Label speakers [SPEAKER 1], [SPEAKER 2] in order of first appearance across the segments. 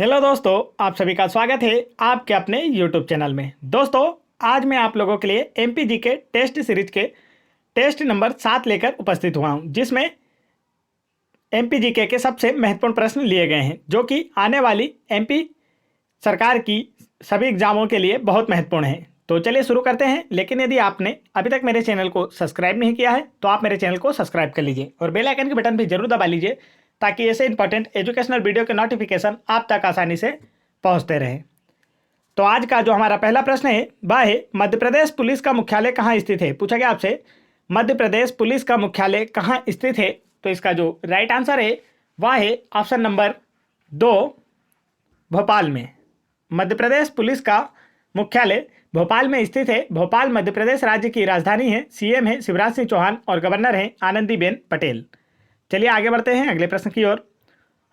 [SPEAKER 1] Hello दोस्तों, आप सभी का स्वागत है आपके अपने यूट्यूब चैनल में। दोस्तों, आज मैं आप लोगों के लिए एमपीजी के टेस्ट सीरीज के टेस्ट नंबर 7 लेकर उपस्थित हुआ हूं, जिसमें एमपीजी के सबसे महत्वपूर्ण प्रश्न लिए गए हैं, जो कि आने वाली एमपी सरकार की सभी एग्जामों के लिए बहुत महत्वपूर्ण है। तो चलिए शुरू करते हैं। लेकिन यदि आपने अभी तक मेरे चैनल को सब्सक्राइब नहीं किया है तो आप मेरे चैनल को सब्सक्राइब कर लीजिए और बेल आइकन के बटन भी जरूर दबा लीजिए, ताकि ऐसे इंपॉर्टेंट एजुकेशनल वीडियो के नोटिफिकेशन आप तक आसानी से पहुंचते रहे। तो आज का जो हमारा पहला प्रश्न है वह है, मध्य प्रदेश पुलिस का मुख्यालय कहाँ स्थित है। पूछा गया आपसे, मध्य प्रदेश पुलिस का मुख्यालय कहाँ स्थित है। तो इसका जो राइट आंसर है वह है ऑप्शन नंबर 2, भोपाल में। मध्य प्रदेश पुलिस का मुख्यालय भोपाल में स्थित है। भोपाल मध्य प्रदेश राज्य की राजधानी है। सीएम है शिवराज सिंह चौहान और गवर्नर हैं आनंदीबेन पटेल। चलिए आगे बढ़ते हैं अगले प्रश्न की ओर।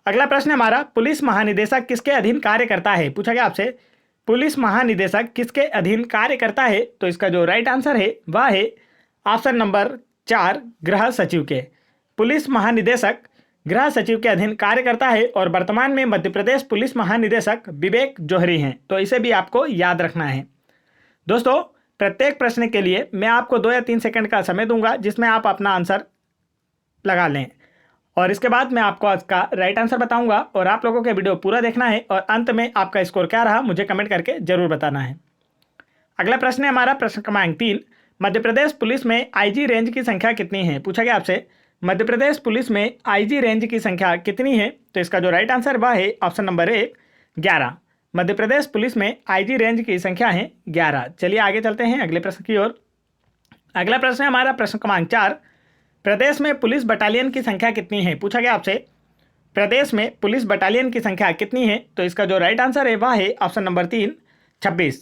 [SPEAKER 1] अगला प्रश्न हमारा, पुलिस महानिदेशक किसके अधीन कार्य करता है। पूछा गया आपसे, पुलिस महानिदेशक किसके अधीन कार्य करता है। तो इसका जो राइट आंसर है वह है ऑप्शन नंबर 4, गृह सचिव के। पुलिस महानिदेशक गृह सचिव के अधीन कार्य करता है और वर्तमान में मध्य प्रदेश पुलिस महानिदेशक विवेक जौहरी हैं। तो इसे भी आपको याद रखना है। दोस्तों, प्रत्येक प्रश्न के लिए मैं आपको 2 या 3 सेकंड का समय दूंगा, जिसमें आप अपना आंसर लगा लें और इसके बाद मैं आपको आज का राइट आंसर बताऊंगा और आप लोगों के वीडियो पूरा देखना है और अंत में आपका स्कोर क्या रहा मुझे कमेंट करके जरूर बताना है। अगला प्रश्न है हमारा प्रश्न क्रमांक 3, मध्य प्रदेश पुलिस में आईजी रेंज की संख्या कितनी है। पूछा गया आपसे, मध्य प्रदेश पुलिस में आईजी रेंज की संख्या कितनी है। तो इसका जो राइट आंसर वह है option number 1, 11। Madhya Pradesh police में आईजी रेंज की संख्या है 11। चलिए आगे चलते हैं अगले प्रश्न की ओर। अगला प्रश्न है हमारा प्रश्न क्रमांक 4, प्रदेश में पुलिस बटालियन की संख्या कितनी है। पूछा गया आपसे, प्रदेश में पुलिस बटालियन की संख्या कितनी है। तो इसका जो राइट आंसर है वह है ऑप्शन नंबर 3, 26।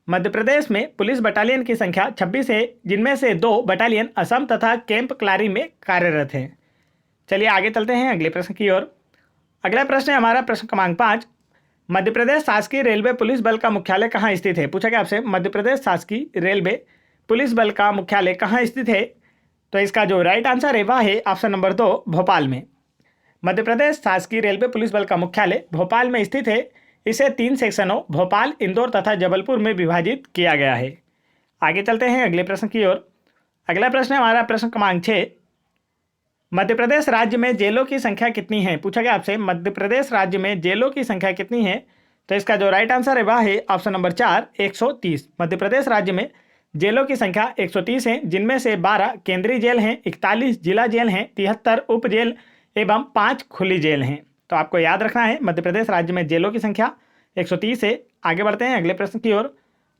[SPEAKER 1] मध्य प्रदेश में पुलिस बटालियन की संख्या 26 है, जिनमें से 2 बटालियन असम तथा कैंप क्लारी में कार्यरत हैं। चलिए आगे चलते हैं अगले प्रश्न की ओर। अगला प्रश्न है हमारा प्रश्न क्रमांक 5, मध्य प्रदेश शासकीय रेलवे पुलिस बल का मुख्यालय कहाँ स्थित है। पूछा गया आपसे, मध्य प्रदेश शासकीय रेलवे पुलिस बल का मुख्यालय कहाँ स्थित है। तो इसका जो राइट आंसर है वह है ऑप्शन नंबर 2, भोपाल में। मध्य प्रदेश शासकीय रेलवे पुलिस बल का मुख्यालय भोपाल में स्थित है। इसे 3 सेक्शनों भोपाल, इंदौर तथा जबलपुर में विभाजित किया गया है। आगे चलते हैं अगले प्रश्न की ओर। अगला प्रश्न है हमारा प्रश्न क्रमांक 6, मध्य प्रदेश राज्य में जेलों की संख्या कितनी है। पूछा गया आपसे, मध्य प्रदेश राज्य में जेलों की संख्या कितनी है। तो इसका जो राइट आंसर है वह है ऑप्शन नंबर 4, 130। मध्य प्रदेश राज्य में जेलों की संख्या 130 है, जिनमें से 12 केंद्रीय जेल हैं, 41 जिला जेल हैं, 73 उप जेल एवं 5 खुली जेल हैं। तो आपको याद रखना है, मध्य प्रदेश राज्य में जेलों की संख्या 130 है। आगे बढ़ते हैं अगले प्रश्न की ओर।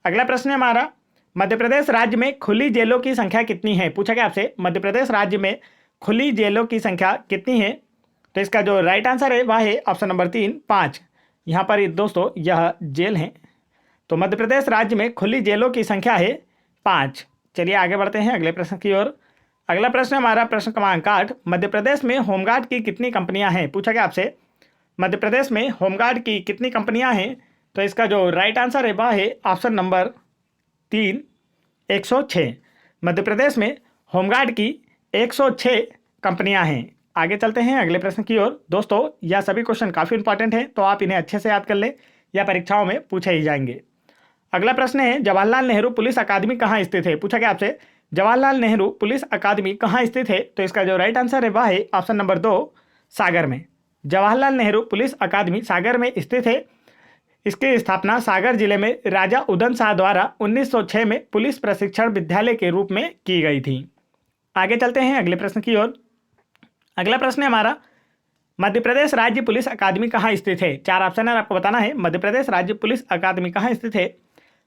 [SPEAKER 1] अगला प्रश्न है हमारा, मध्य प्रदेश राज्य में खुली जेलों की संख्या कितनी है। पूछा गया आपसे, मध्य प्रदेश राज्य में खुली जेलों की संख्या कितनी है। तो इसका जो राइट आंसर है वह है ऑप्शन नंबर 3, 5। यहाँ पर दोस्तों यह जेल है। तो मध्य प्रदेश राज्य में खुली जेलों की संख्या है 5। चलिए आगे बढ़ते हैं अगले प्रश्न की ओर। अगला प्रश्न हमारा प्रश्न क्रमांक 8, मध्य प्रदेश में होमगार्ड की कितनी कंपनियां हैं। पूछा गया आपसे, मध्य प्रदेश में होमगार्ड की कितनी कंपनियां हैं। तो इसका जो राइट आंसर है वह है ऑप्शन नंबर 3, 106। मध्य प्रदेश में होमगार्ड की 106 कंपनियां हैं। आगे चलते हैं अगले प्रश्न की ओर। दोस्तों, यह सभी क्वेश्चन काफ़ी इंपॉर्टेंट हैं, तो आप इन्हें अच्छे से याद कर लें, यह परीक्षाओं में पूछे ही जाएंगे। अगला प्रश्न है, जवाहरलाल नेहरू पुलिस अकादमी कहाँ स्थित है। पूछा गया आपसे, जवाहरलाल नेहरू पुलिस अकादमी कहाँ स्थित है। तो इसका जो राइट आंसर है वह है ऑप्शन नंबर 2, सागर में। जवाहरलाल नेहरू पुलिस अकादमी सागर में स्थित है। इसकी स्थापना सागर जिले में राजा उदयन शाह द्वारा 1906 में पुलिस प्रशिक्षण विद्यालय के रूप में की गई थी। आगे चलते हैं अगले प्रश्न की ओर। अगला प्रश्न है हमारा, मध्य प्रदेश राज्य पुलिस अकादमी कहाँ स्थित है। 4 ऑप्शन है, आपको बताना है मध्य प्रदेश राज्य पुलिस अकादमी कहाँ स्थित है।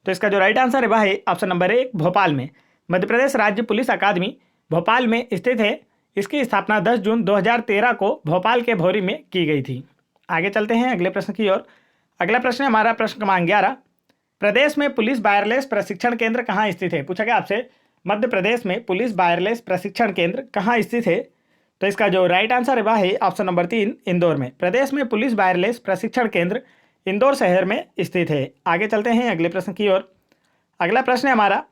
[SPEAKER 1] तो इसका जो राइट आंसर है वह है ऑप्शन नंबर 1, भोपाल में। मध्य प्रदेश राज्य पुलिस अकादमी भोपाल में स्थित है। इसकी स्थापना 10 जून 2013 को भोपाल के भौरी में की गई थी। आगे चलते हैं अगले प्रश्न की ओर। अगला प्रश्न है हमारा प्रश्न क्रमांक 11, प्रदेश में पुलिस वायरलेस प्रशिक्षण केंद्र कहाँ स्थित है। पूछा गया आपसे, मध्य प्रदेश में पुलिस वायरलेस प्रशिक्षण केंद्र कहाँ स्थित है। तो इसका जो राइट आंसर है वह है ऑप्शन नंबर 3, इंदौर में। प्रदेश में पुलिस वायरलेस प्रशिक्षण केंद्र इंदौर शहर में स्थित है। आगे चलते हैं अगले प्रश्न की ओर। अगला प्रश्न है हमारा,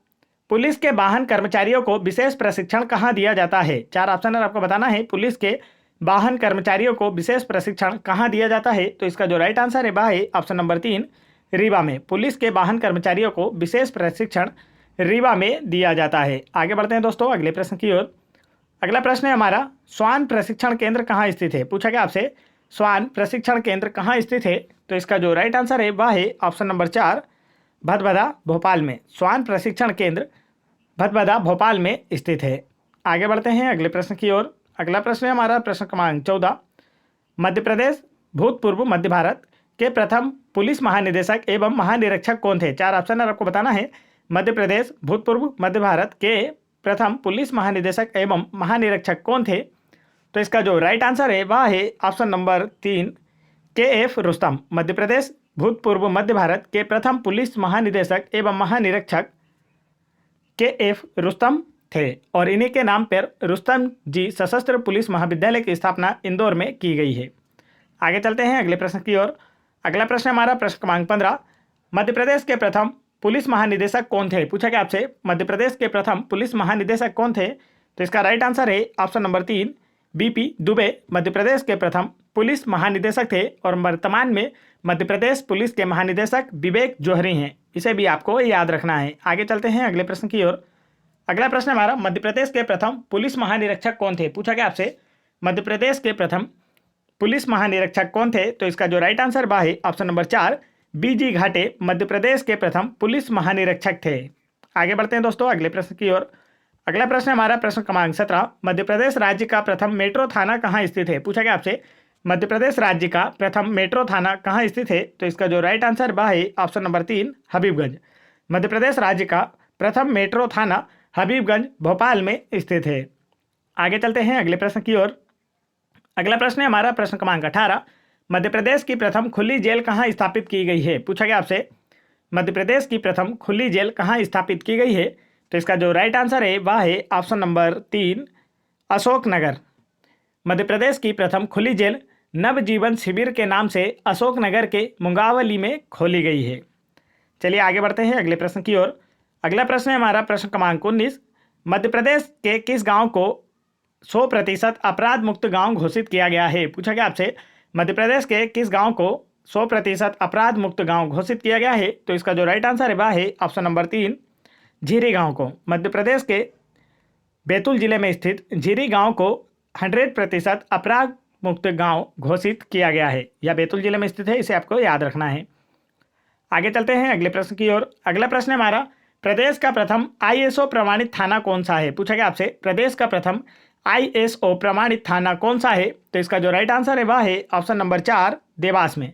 [SPEAKER 1] पुलिस के वाहन कर्मचारियों को विशेष प्रशिक्षण कहाँ दिया जाता है। 4 ऑप्शन है, आपको बताना है पुलिस के वाहन कर्मचारियों को विशेष प्रशिक्षण कहाँ दिया जाता है? तो इसका जो राइट आंसर है वह है ऑप्शन नंबर 3, रीवा में। पुलिस के वाहन कर्मचारियों को विशेष प्रशिक्षण रीवा में दिया जाता है। आगे बढ़ते हैं दोस्तों अगले प्रश्न की ओर। अगला प्रश्न है हमारा, स्वान प्रशिक्षण केंद्र कहाँ स्थित है? पूछा गया आपसे, स्वान प्रशिक्षण केंद्र कहाँ स्थित है? तो इसका जो राइट आंसर है वह है ऑप्शन नंबर 4, भदभदा भोपाल में। स्वान प्रशिक्षण केंद्र भदभदा भोपाल में स्थित है। आगे बढ़ते हैं अगले प्रश्न की ओर। अगला प्रश्न है हमारा प्रश्न क्रमांक 14, मध्य प्रदेश भूतपूर्व मध्य भारत के प्रथम पुलिस महानिदेशक एवं महानिरीक्षक कौन थे? 4 ऑप्शन आपको बताना है। मध्य प्रदेश भूतपूर्व मध्य भारत के प्रथम पुलिस महानिदेशक एवं महानिरीक्षक कौन थे? तो इसका जो राइट आंसर है वह है option number 3, KF Rustam. Madhya Pradesh भूतपूर्व मध्य भारत के प्रथम पुलिस महानिदेशक एवं महानिरीक्षक KF रुस्तम थे और इन्हीं के नाम पर रुस्तम जी सशस्त्र पुलिस महाविद्यालय की स्थापना इंदौर में की गई है। आगे चलते हैं अगले प्रश्न की ओर। अगला प्रश्न हमारा प्रश्न क्रमांक 15, मध्य प्रदेश के प्रथम पुलिस महानिदेशक कौन थे? पूछा गया आपसे, मध्य प्रदेश के प्रथम पुलिस महानिदेशक कौन थे? तो इसका राइट आंसर है option number 3, BP Dubey Madhya Pradesh के प्रथम पुलिस महानिदेशक थे और वर्तमान में मध्य प्रदेश पुलिस के महानिदेशक विवेक जौहरी हैं। इसे भी आपको याद रखना है। आगे चलते हैं अगले प्रश्न की ओर। अगला प्रश्न हमारा, मध्य प्रदेश के प्रथम पुलिस महानिरीक्षक कौन थे? पूछा गया आपसे, मध्य प्रदेश के प्रथम पुलिस महानिरीक्षक कौन थे? तो इसका जो राइट आंसर वह है ऑप्शन नंबर 4, BG घाटे मध्य प्रदेश के प्रथम पुलिस महानिरीक्षक थे। आगे बढ़ते हैं दोस्तों अगले प्रश्न की ओर। अगला प्रश्न हमारा प्रश्न क्रमांक 17, मध्य प्रदेश राज्य का प्रथम मेट्रो थाना कहाँ स्थित है? पूछा गया आपसे, मध्य प्रदेश राज्य का प्रथम मेट्रो थाना कहाँ स्थित है? तो इसका जो राइट आंसर वह है ऑप्शन नंबर 3, हबीबगंज। मध्य प्रदेश राज्य का प्रथम मेट्रो थाना हबीबगंज भोपाल में स्थित है। आगे चलते हैं अगले प्रश्न की ओर। अगला प्रश्न है हमारा प्रश्न क्रमांक 18, मध्य प्रदेश की प्रथम खुली जेल कहाँ स्थापित की गई है? पूछा गया आपसे, मध्य प्रदेश की प्रथम खुली जेल कहाँ स्थापित की गई है? तो इसका जो राइट आंसर है वह है ऑप्शन नंबर 3, अशोकनगर। मध्य प्रदेश की प्रथम खुली जेल नवजीवन शिविर के नाम से अशोकनगर के मुंगावली में खोली गई है। चलिए आगे बढ़ते हैं अगले प्रश्न की ओर। अगला प्रश्न है हमारा प्रश्न क्रमांक 19, मध्य प्रदेश के किस गांव को 100% अपराध मुक्त गांव घोषित किया गया है? पूछा गया आपसे, मध्य प्रदेश के किस गांव को 100% अपराध मुक्त गांव घोषित किया गया है? तो इसका जो राइट आंसर है वह है ऑप्शन नंबर 3, झीरी गांव को। मध्य प्रदेश के बैतूल जिले में स्थित झीरी गांव को 100% अपराध मुक्त गांव घोषित किया गया है। यह बैतूल जिले में स्थित है, इसे आपको याद रखना है। आगे चलते हैं अगले प्रश्न की ओर। अगला प्रश्न है हमारा, प्रदेश का प्रथम ISO प्रमाणित थाना कौन सा है? पूछा गया आपसे, प्रदेश का प्रथम ISO प्रमाणित थाना कौन सा है? तो इसका जो राइट आंसर है वह है ऑप्शन नंबर 4, देवास में।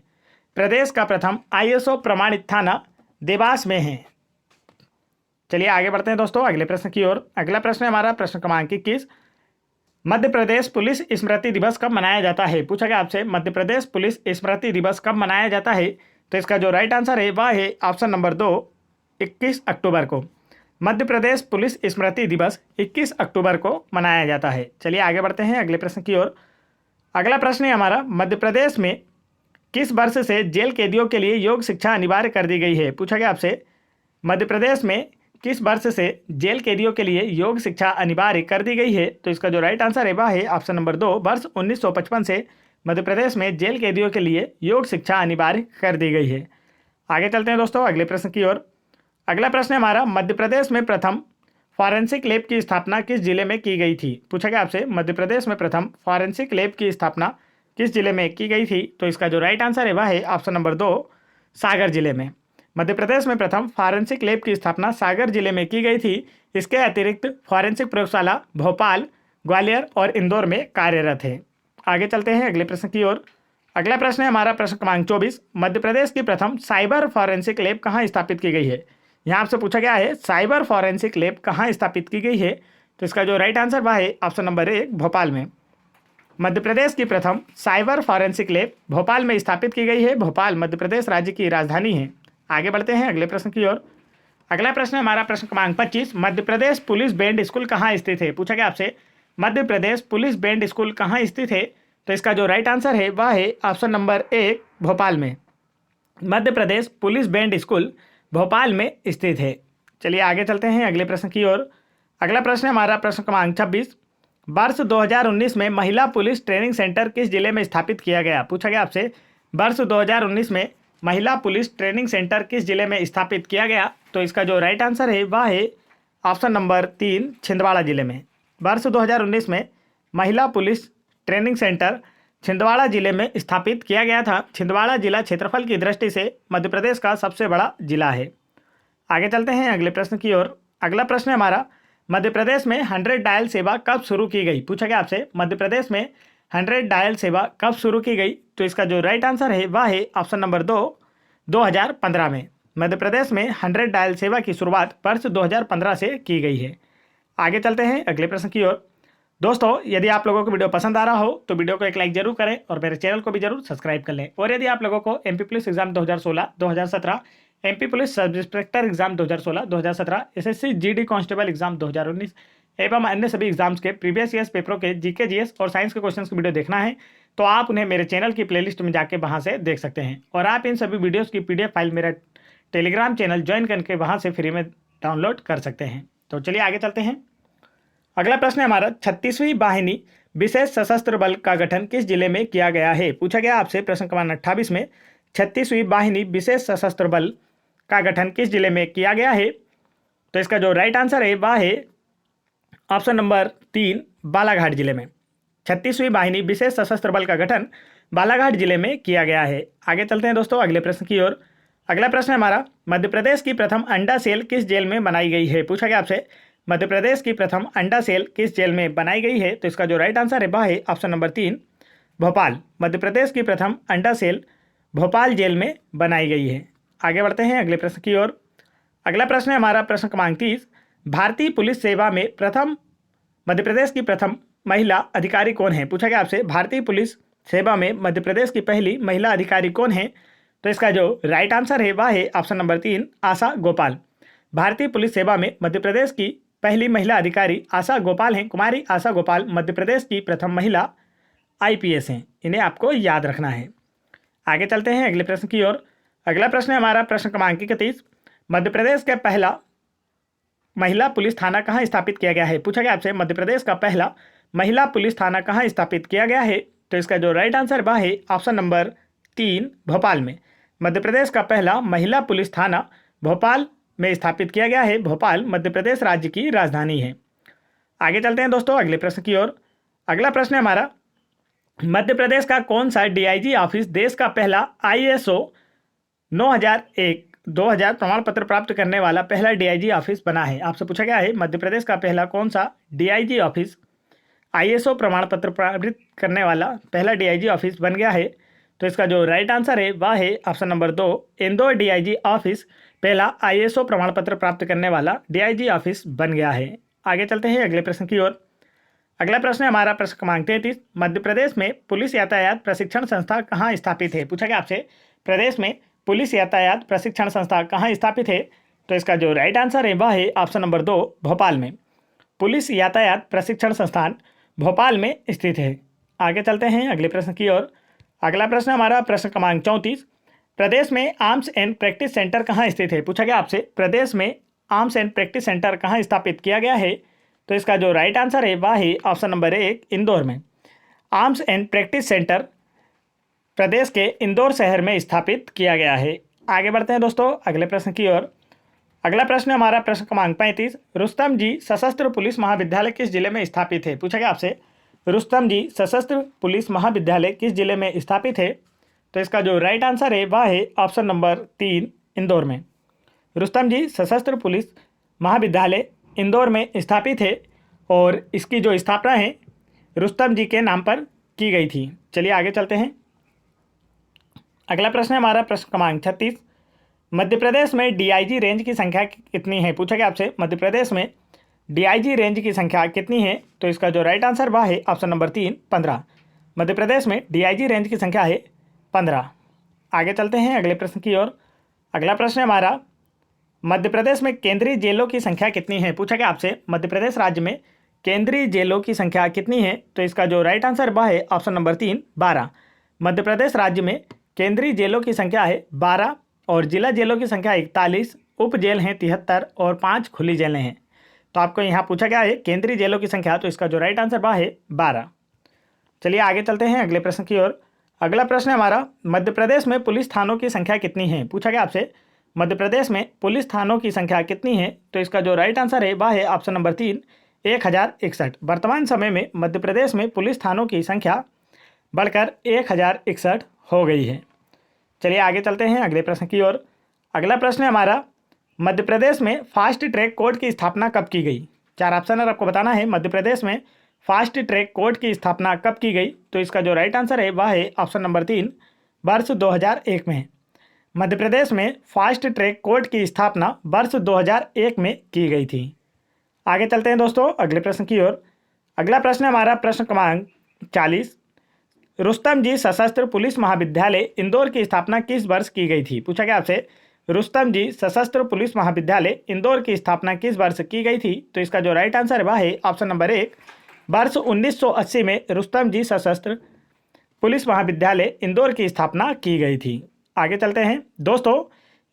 [SPEAKER 1] प्रदेश का प्रथम ISO प्रमाणित थाना देवास में है। चलिए आगे बढ़ते हैं दोस्तों अगले प्रश्न की ओर। अगला प्रश्न है हमारा प्रश्न क्रमांक 21, मध्य प्रदेश पुलिस स्मृति दिवस कब मनाया जाता है? पूछा गया आपसे, मध्य प्रदेश पुलिस स्मृति दिवस कब मनाया जाता है? तो इसका जो राइट आंसर है वह है ऑप्शन नंबर 2, 21 अक्टूबर को। मध्य प्रदेश पुलिस स्मृति दिवस 21 अक्टूबर को मनाया जाता है। चलिए आगे बढ़ते हैं अगले प्रश्न की ओर। अगला प्रश्न है हमारा, मध्य प्रदेश में किस वर्ष से जेल कैदियों के लिए योग शिक्षा अनिवार्य कर दी गई है? पूछा गया आपसे, मध्य प्रदेश में किस वर्ष से जेल कैदियों के लिए योग शिक्षा अनिवार्य कर दी गई है? तो इसका जो राइट आंसर है वह है ऑप्शन नंबर 2, वर्ष 1955 से मध्य प्रदेश में जेल कैदियों के लिए योग शिक्षा अनिवार्य कर दी गई है। आगे चलते हैं दोस्तों अगले प्रश्न की ओर। अगला प्रश्न है हमारा, मध्य प्रदेश में प्रथम फॉरेंसिक लैब की स्थापना किस जिले में की गई थी? पूछा गया आपसे, मध्य प्रदेश में प्रथम फॉरेंसिक लैब की स्थापना किस जिले में की गई थी? तो इसका जो राइट आंसर है वह है ऑप्शन नंबर 2, सागर जिले में। मध्य प्रदेश में प्रथम फॉरेंसिक लैब की स्थापना सागर जिले में की गई थी। इसके अतिरिक्त फॉरेंसिक प्रयोगशाला भोपाल, ग्वालियर और इंदौर में कार्यरत है। आगे चलते हैं अगले प्रश्न की ओर। अगला प्रश्न है हमारा प्रश्न क्रमांक 24, मध्य प्रदेश की प्रथम साइबर फॉरेंसिक लैब कहाँ स्थापित की गई है? यहाँ आपसे पूछा गया है साइबर फॉरेंसिक लैब कहाँ स्थापित की गई है? तो इसका जो राइट आंसर वह है ऑप्शन नंबर 1, भोपाल में। मध्य प्रदेश की प्रथम साइबर फॉरेंसिक लैब भोपाल में स्थापित की गई है। भोपाल मध्य प्रदेश राज्य की राजधानी है। आगे बढ़ते हैं अगले प्रश्न की ओर। अगला प्रश्न है हमारा प्रश्न क्रमांक 25, Madhya Pradesh police band school कहाँ स्थित है? पूछा गया आपसे, Madhya Pradesh police band school कहाँ स्थित है? तो इसका जो राइट आंसर है वह है ऑप्शन नंबर 1, भोपाल में। Madhya Pradesh police band school Bhopal में स्थित है। चलिए आगे चलते हैं अगले प्रश्न की ओर। अगला प्रश्न है हमारा प्रश्न क्रमांक 26, वर्ष 2019 में महिला पुलिस ट्रेनिंग सेंटर किस जिले में स्थापित किया गया? पूछा गया आपसे वर्ष 2019 में महिला पुलिस ट्रेनिंग सेंटर किस जिले में स्थापित किया गया? तो इसका जो राइट आंसर है वह है ऑप्शन नंबर 3, छिंदवाड़ा जिले में। वर्ष 2019 में महिला पुलिस ट्रेनिंग सेंटर छिंदवाड़ा जिले में स्थापित किया गया था। छिंदवाड़ा जिला क्षेत्रफल की दृष्टि से मध्य प्रदेश का सबसे बड़ा जिला है। आगे चलते हैं अगले प्रश्न की ओर। अगला प्रश्न है हमारा, मध्य प्रदेश में 100 डायल सेवा कब शुरू की गई? पूछा गया आपसे मध्य प्रदेश में 100 डायल सेवा कब शुरू की गई? तो इसका जो राइट आंसर है वह है ऑप्शन नंबर 2, 2015 में। मध्य प्रदेश में 100 डायल सेवा की शुरुआत वर्ष 2015 से की गई है। आगे चलते हैं अगले प्रश्न की ओर। दोस्तों, यदि आप लोगों को वीडियो पसंद आ रहा हो तो वीडियो को एक लाइक जरूर करें और मेरे चैनल को भी जरूर सब्सक्राइब कर लें। और यदि आप लोगों को MP police exam 2016, 2017, MP police sub inspector exam 2016, 2017, SSC GD constable exam 2019 एवं अन्य सभी एग्जाम्स के प्रीवियस ईयर्स पेपरों के जीके, जीएस और साइंस के क्वेश्चंस की वीडियो देखना है तो आप उन्हें मेरे चैनल की प्लेलिस्ट में जाके वहाँ से देख सकते हैं। और आप इन सभी वीडियोज़ की PDF फाइल मेरा टेलीग्राम चैनल ज्वाइन करके वहाँ से फ्री में डाउनलोड कर सकते हैं। तो चलिए आगे चलते हैं। अगला प्रश्न है हमारा, 36वीं वाहिनी विशेष सशस्त्र बल का गठन किस जिले में किया गया है? पूछा गया आपसे प्रश्न क्रमांक 28 में 36वीं वाहिनी विशेष सशस्त्र बल का गठन किस जिले में किया गया है? तो इसका जो राइट आंसर है वह है ऑप्शन नंबर 3, बालाघाट जिले में। 36वीं वाहिनी विशेष सशस्त्र बल का गठन बालाघाट जिले में किया गया है। आगे चलते हैं दोस्तों अगले प्रश्न की ओर। अगला प्रश्न है हमारा, मध्य प्रदेश की प्रथम अंडा सेल किस जेल में बनाई गई है? पूछा गया आपसे मध्य प्रदेश की प्रथम अंडा सेल किस जेल में बनाई गई है? तो इसका जो राइट आंसर है वह है ऑप्शन नंबर 3, भोपाल। मध्य प्रदेश की प्रथम अंडा सेल भोपाल जेल में बनाई गई है। आगे बढ़ते हैं अगले प्रश्न की ओर। अगला प्रश्न है हमारा प्रश्न क्रमांक 30, भारतीय पुलिस सेवा में प्रथम मध्य प्रदेश की प्रथम महिला अधिकारी कौन है? पूछा गया आपसे भारतीय पुलिस सेवा में मध्य प्रदेश की पहली महिला अधिकारी कौन है? तो इसका जो राइट आंसर है वह है ऑप्शन नंबर 3, आशा गोपाल। भारतीय पुलिस सेवा में मध्य प्रदेश की पहली महिला अधिकारी आशा गोपाल हैं। कुमारी आशा गोपाल मध्य प्रदेश की प्रथम महिला IPS हैं। इन्हें आपको याद रखना है। आगे चलते हैं अगले प्रश्न की ओर। अगला प्रश्न है हमारा प्रश्न क्रमांक 31, मध्य प्रदेश का पहला महिला पुलिस थाना कहाँ स्थापित किया गया है? पूछा गया आपसे मध्य प्रदेश का पहला महिला पुलिस थाना कहाँ स्थापित किया गया है? तो इसका जो राइट आंसर वह है ऑप्शन नंबर 3, भोपाल में। मध्य प्रदेश का पहला महिला पुलिस थाना भोपाल में स्थापित किया गया है। भोपाल मध्य प्रदेश राज्य की राजधानी है। आगे चलते हैं दोस्तों अगले प्रश्न की ओर। अगला प्रश्न है हमारा, मध्य प्रदेश का कौन सा DIG ऑफिस देश का पहला ISO 9001-2000 प्रमाण पत्र प्राप्त करने वाला पहला DIG ऑफिस बना है? आपसे पूछा गया है मध्य प्रदेश का पहला कौन सा DIG ऑफिस ISO प्रमाण पत्र प्राप्त करने वाला पहला DIG ऑफिस बन गया है? तो इसका जो राइट आंसर है वह है option number 2, Indore DIG office पहला ISO प्रमाण पत्र प्राप्त करने वाला DIG ऑफिस बन गया है। आगे चलते हैं अगले प्रश्न की ओर। अगला प्रश्न है हमारा प्रश्न क्रमांक 33, मध्य प्रदेश में पुलिस यातायात प्रशिक्षण संस्था कहाँ स्थापित है? पूछा गया आपसे प्रदेश में पुलिस यातायात प्रशिक्षण संस्था कहाँ स्थापित है? तो इसका जो राइट आंसर है वह है ऑप्शन नंबर 2, भोपाल में। पुलिस यातायात प्रशिक्षण संस्थान भोपाल में स्थित है। आगे चलते हैं अगले प्रश्न की ओर। अगला प्रश्न हमारा प्रश्न क्रमांक 34, प्रदेश में आर्म्स एंड प्रैक्टिस सेंटर कहाँ स्थित है? पूछा गया आपसे प्रदेश में आर्म्स एंड प्रैक्टिस सेंटर कहाँ स्थापित किया गया है? तो इसका जो राइट आंसर है वह है ऑप्शन नंबर 1, इंदौर में। आर्म्स एंड प्रैक्टिस सेंटर प्रदेश के इंदौर शहर में स्थापित किया गया है। आगे बढ़ते हैं दोस्तों अगले प्रश्न की ओर। अगला प्रश्न हमारा प्रश्न क्रमांक 35, रुस्तम जी सशस्त्र पुलिस महाविद्यालय किस जिले में स्थापित है? पूछा गया आपसे रुस्तम जी सशस्त्र पुलिस महाविद्यालय किस जिले में स्थापित है? तो इसका जो राइट आंसर है वह है ऑप्शन नंबर 3, इंदौर में। रुस्तम जी सशस्त्र पुलिस महाविद्यालय इंदौर में स्थापित है और इसकी जो स्थापना है रुस्तम जी के नाम पर की गई थी। चलिए आगे चलते हैं। अगला प्रश्न है हमारा प्रश्न क्रमांक 36, मध्य प्रदेश में DIG रेंज की संख्या कितनी है? पूछा गया आपसे मध्य प्रदेश में DIG रेंज की संख्या कितनी है? तो इसका जो राइट आंसर वह है ऑप्शन नंबर 3, 15। मध्य प्रदेश में DIG रेंज की संख्या है 15। आगे चलते हैं अगले प्रश्न की ओर। अगला प्रश्न है हमारा, मध्य प्रदेश में केंद्रीय जेलों की संख्या कितनी है? पूछा गया आपसे मध्य प्रदेश राज्य में केंद्रीय जेलों की संख्या कितनी है? तो इसका जो राइट आंसर वह है ऑप्शन नंबर 3, 12। मध्य प्रदेश राज्य में केंद्रीय जेलों की संख्या है 12 और जिला जेलों की संख्या 41, उप जेल हैं 73 और 5 खुली जेलें हैं। तो आपको यहाँ पूछा गया है केंद्रीय जेलों की संख्या, तो इसका जो राइट आंसर वह है 12। चलिए आगे चलते हैं अगले प्रश्न की ओर। अगला प्रश्न है हमारा, मध्य प्रदेश में पुलिस थानों की संख्या कितनी है? पूछा गया आपसे मध्य प्रदेश में पुलिस थानों की संख्या कितनी है? तो इसका जो राइट आंसर है वह है ऑप्शन नंबर 3, 1061। वर्तमान समय में मध्य प्रदेश में पुलिस थानों की संख्या बढ़कर 1061 हो गई है। चलिए आगे चलते हैं अगले प्रश्न की ओर। अगला प्रश्न है हमारा, मध्य प्रदेश में फास्ट ट्रैक कोर्ट की स्थापना कब की गई? 4 ऑप्शन है, आपको बताना है मध्य प्रदेश में फास्ट ट्रैक कोर्ट की स्थापना कब की गई? तो इसका जो राइट आंसर है वह है ऑप्शन नंबर 3, वर्ष 2001 में। मध्य प्रदेश में फास्ट ट्रैक कोर्ट की स्थापना वर्ष 2001 में की गई थी। आगे चलते हैं दोस्तों अगले प्रश्न की ओर। अगला प्रश्न है हमारा प्रश्न क्रमांक 40, रुस्तम जी सशस्त्र पुलिस महाविद्यालय इंदौर की स्थापना किस वर्ष की गई थी? पूछा गया आपसे रुस्तम जी सशस्त्र पुलिस महाविद्यालय इंदौर की स्थापना किस वर्ष की गई थी? तो इसका जो राइट आंसर है वह है ऑप्शन नंबर 1, वर्ष 1980 में रुस्तम जी सशस्त्र पुलिस महाविद्यालय इंदौर की स्थापना की गई थी। आगे चलते हैं दोस्तों,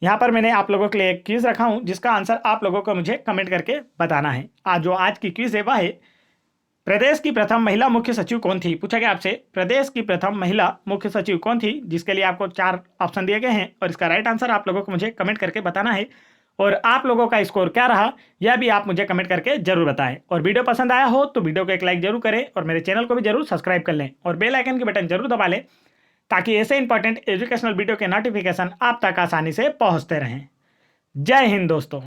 [SPEAKER 1] यहाँ पर मैंने आप लोगों के लिए एक क्विज रखा हूँ जिसका आंसर आप लोगों को मुझे कमेंट करके बताना है। आज की क्विज है वह है, प्रदेश की प्रथम महिला मुख्य सचिव कौन थी? पूछा गया आपसे प्रदेश की प्रथम महिला मुख्य सचिव कौन थी, जिसके लिए आपको 4 ऑप्शन दिए गए हैं और इसका राइट आंसर आप लोगों को मुझे कमेंट करके बताना है। और आप लोगों का स्कोर क्या रहा यह भी आप मुझे कमेंट करके जरूर बताएं। और वीडियो पसंद आया हो तो वीडियो को एक लाइक जरूर करें और मेरे चैनल को भी जरूर सब्सक्राइब कर लें और बेल आइकन की बटन जरूर दबा लें ताकि ऐसे इंपॉर्टेंट एजुकेशनल वीडियो के नोटिफिकेशन आप तक आसानी से पहुंचते रहें। जय हिंद दोस्तों।